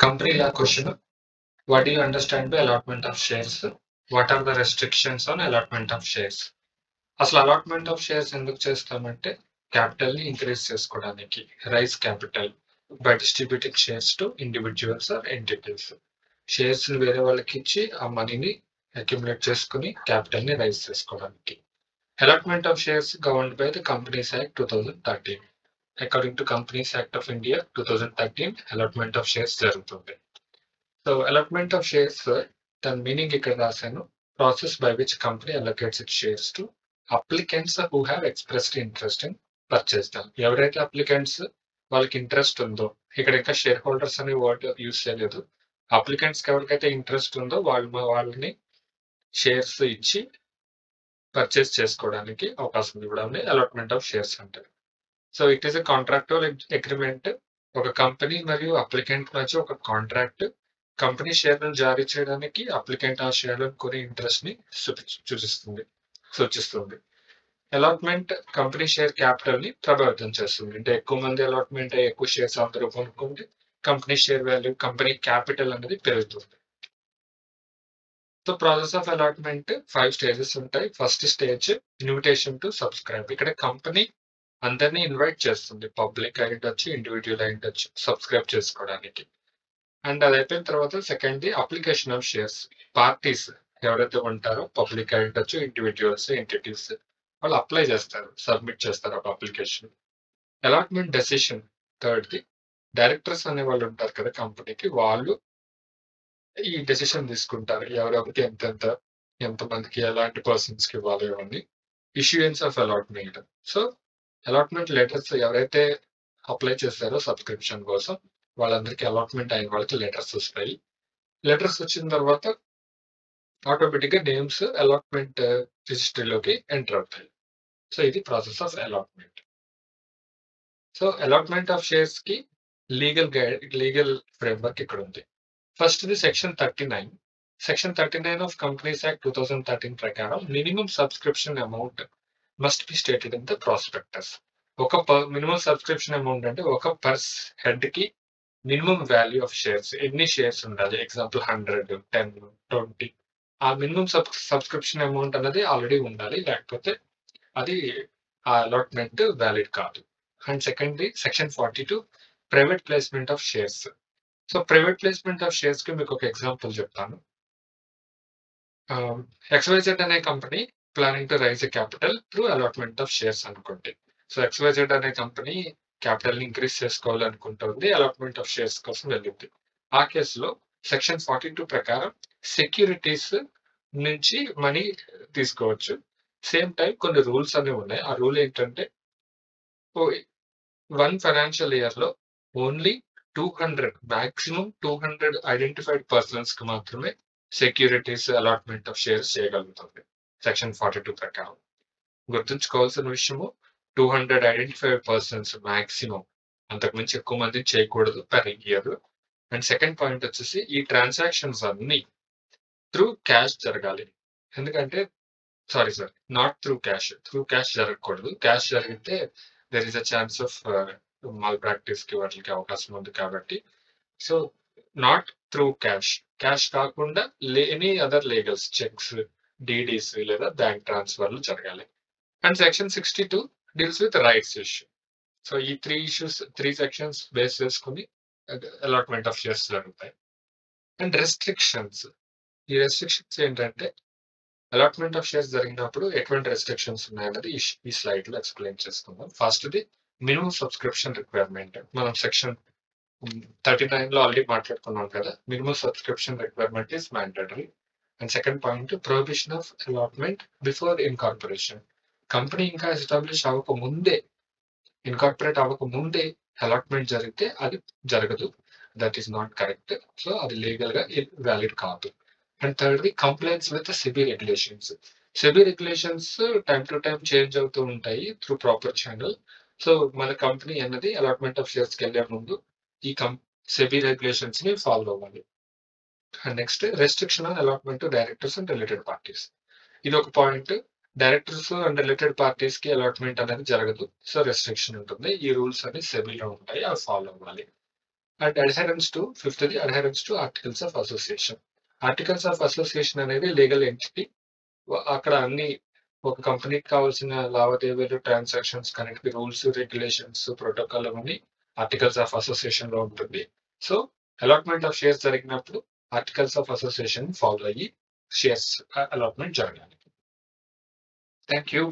Company law question. What do you understand by allotment of shares? What are the restrictions on allotment of shares? అసలు allotment of shares ఎందుకు చేస్తామంటే capital ని increase చేసుకోవడానికి, raise capital by distributing shares to individuals or entities. Shares ని వేరే వాళ్ళకి ఇచ్చి ఆ మనీని అక్యుములేట్ చేసుకుని క్యాపిటల్ ని రైజ్ చేసుకోవడానికి. Allotment of shares governed by the companies act 2013. According to companies act of India 2013 allotment of shares జరుగుతుంది. సో అలాట్మెంట్ ఆఫ్ షేర్స్ దాని మీనింగ్ ఇక్కడ రాశాను. Process by which company allocates it shares to applicants who have expressed interest in purchase them. ఎవరైతే applicants వాళ్ళకి interest ఉందో, ఇక్కడ ఇంకా share holders అనే వర్డ్ యూజ్ చేయలేదు. అప్లికెంట్స్ ఎవరికైతే ఇంట్రెస్ట్ ఉందో వాళ్ళని షేర్స్ ఇచ్చి పర్చేస్ చేసుకోవడానికి అవకాశం ఇవ్వడాన్ని అలాట్మెంట్ ఆఫ్ షేర్స్ అంటారు. So it is a contractual agreement. ఒక కంపెనీ మరియు అప్లికెంట్ మధ్య ఒక కాంట్రాక్ట్. కంపెనీ షేర్లను జారీ చేయడానికి అప్లికెంట్ ఆ షేర్లను కొని ఇంట్రెస్ట్ ని సూచిస్తుంది. అలాట్మెంట్ కంపెనీ షేర్ క్యాపిటల్ ని ప్రభావితం చేస్తుంది. అంటే ఎక్కువ మంది అలాట్మెంట్ అయ్యి ఎక్కువ షేర్స్ అందరూ కొనుక్కుంటే company share value, company capital అనేది పెరుగుతుంది. So process of allotment 5 stages ఉంటాయి. First stage invitation to subscribe. ఇక్కడ కంపెనీ అందరినీ ఇన్వైట్ చేస్తుంది. పబ్లిక్ అయి ఉండొచ్చు, ఇండివిజువల్ అయి ఉండొచ్చు, సబ్స్క్రైబ్ చేసుకోవడానికి. అండ్ అది అయిపోయిన తర్వాత second application of shares. Parties ఎవరైతే ఉంటారో పబ్లిక్ అయి ఉండొచ్చు, ఇండివిజువల్స్, ఎంటిటీస్, వాళ్ళు అప్లై చేస్తారు, సబ్మిట్ చేస్తారు ఒక అప్లికేషన్. అలాట్మెంట్ డెసిషన్ థర్డ్ది. డైరెక్టర్స్ అనే వాళ్ళు ఉంటారు కదా కంపెనీకి, వాళ్ళు ఈ డెసిషన్ తీసుకుంటారు ఎవరెవరికి ఎంతమందికి ఎలాంటి పర్సన్స్ కి ఇవ్వాలి ఇవన్నీ. Issuance of allotment. So allotment letters ఎవరైతే అప్లై చేస్తారో సబ్స్క్రిప్షన్ కోసం వాళ్ళందరికీ అలాట్మెంట్ అయిన వాళ్ళకి లెటర్స్ వస్తాయి. లెటర్స్ వచ్చిన తర్వాత ఆటోమేటిక్ గా నేమ్స్ అలాట్మెంట్ రిజిస్ట్రీలోకి ఎంటర్ అవుతాయి. సో ఇది process of allotment. So allotment of shares కి లీగల్ ఫ్రేమ్వర్క్ ఇక్కడ ఉంది. First the section 39. Section 39 of companies act 2013 ప్రకారం minimum subscription amount must be stated in the prospectus. Minimum subscription amount అంటే ఒక purse head కి minimum value of shares, ఎన్ని shares ఉండాలి. Example 100, 10, 20. ఆ మినిమం సబ్స్క్రిప్షన్ అమౌంట్ అనేది ఆల్రెడీ ఉండాలి, లేకపోతే అది ఆ అలాట్మెంట్ వ్యాలిడ్ కాదు. And second section 42 private placement of shares. So private placement of shares కి మీకు ఒక ఎగ్జాంపుల్ చెప్తాను. ఎక్స్వైజెడ్ అనే company planning to rise a capital through allotment of shares అనుకోండి. సో ఎక్స్వైజెడ్ అనే కంపెనీ క్యాపిటల్ ని ఇంక్రీజ్ చేసుకోవాలనుకుంటుంది, అలాట్మెంట్ ఆఫ్ షేర్స్ కోసం వెళ్ళింది. ఆ కేసులో సెక్షన్ 42 ప్రకారం సెక్యూరిటీస్ నుంచి మనీ తీసుకోవచ్చు. సేమ్ టైం కొన్ని రూల్స్ అనేవి ఉన్నాయి. ఆ రూల్ ఏంటంటే 1 ఫైనాన్షియల్ ఇయర్ లో ఓన్లీ 200, మాక్సిమం 200 ఐడెంటిఫైడ్ పర్సన్స్ కి మాత్రమే సెక్యూరిటీస్ అలాట్మెంట్ ఆఫ్ షేర్స్ చేయగలుగుతుంది సెక్షన్ 42 ప్రకారం. గుర్తుంచుకోవాల్సిన విషయము 200 ఐడెంటిఫైడ్ పర్సన్స్ మాక్సిమం, అంతకుమించి ఎక్కువ మంది చేయకూడదు per year. And second point వచ్చేసి ఈ ట్రాన్సాక్షన్స్ అన్ని త్రూ క్యాష్ జరగాలి. ఎందుకంటే నాట్ త్రూ క్యాష్ జరగకూడదు. క్యాష్ జరిగితే there is a chance of mall practice కి వాటికి అవకాశం ఉంది కాబట్టి. సో నాట్ త్రూ క్యాష్ కాకుండా any other legals, checks, DDs లేదా బ్యాంక్ ట్రాన్స్ఫర్లు జరగాలి. And section 62 deals with rights issue. So ఈ 3 సెక్షన్స్ బేస్ చేసుకుని అలాట్మెంట్ ఆఫ్ షేర్స్ జరుగుతాయి. And restrictions. ఈ రెస్ట్రిక్షన్స్ ఏంటంటే అలాట్మెంట్ ఆఫ్ షేర్స్ జరిగినప్పుడు ఎటువంటి రెస్ట్రిక్షన్స్ ఉన్నాయన్నది ఈ స్లైడ్ లో ఎక్స్ప్లెయిన్ చేసుకుందాం. First the minimum subscription requirement. మనం సెక్షన్ 39 లో ఆల్రెడీ మాట్లాడుకున్నాం కదా. Minimum subscription requirement is mandatory. And second point prohibition of allotment before incorporation. Company ఇంకా ఎస్టాబ్లిష్ ఇన్కార్పొరేట్ అవ్వకముందే అలాట్మెంట్ జరిగితే అది జరగదు. That is not correct. So అది లీగల్ గా వ్యాలిడ్ కాదు. And third complaints with SEBI regulations. SEBI regulations time to time change అవుతూ ఉంటాయి త్రూ ప్రాపర్ ఛానల్. సో మన కంపెనీ అన్నది అలాట్మెంట్ ఆఫ్ షేర్స్ కి వెళ్లే ముందు ఈ సెబీ రెగ్యులేషన్స్ ని ఫాలో అవ్వాలి. And next restriction on allotment to directors and related parties. ఇది ఒక point. Directors and related parties కి అలాట్మెంట్ అనేది జరగదు. సో రెస్ట్రిక్షన్ ఉంటుంది. ఈ రూల్స్ అన్ని సెబీలో ఉంటాయి, అవి ఫాలో అవ్వాలి. అండ్ అడ్హెరెన్స్ టు ఫిఫ్త్ది adherence to articles of association. Articles of association అనేది లీగల్ ఎంటిటీ. అక్కడ అన్ని ఒక కంపెనీకి కావాల్సిన లావాదేవీలు, transactions connect rules, regulations, protocol అవన్నీ ఆర్టికల్స్ ఆఫ్ అసోసియేషన్ లో ఉంటుంది. సో అలాట్మెంట్ ఆఫ్ షేర్స్ జరిగినప్పుడు ఆర్టికల్స్ ఆఫ్ అసోసియేషన్ ఫాలో అయ్యి షేర్స్ అలాట్మెంట్ జరగాలి. Thank you.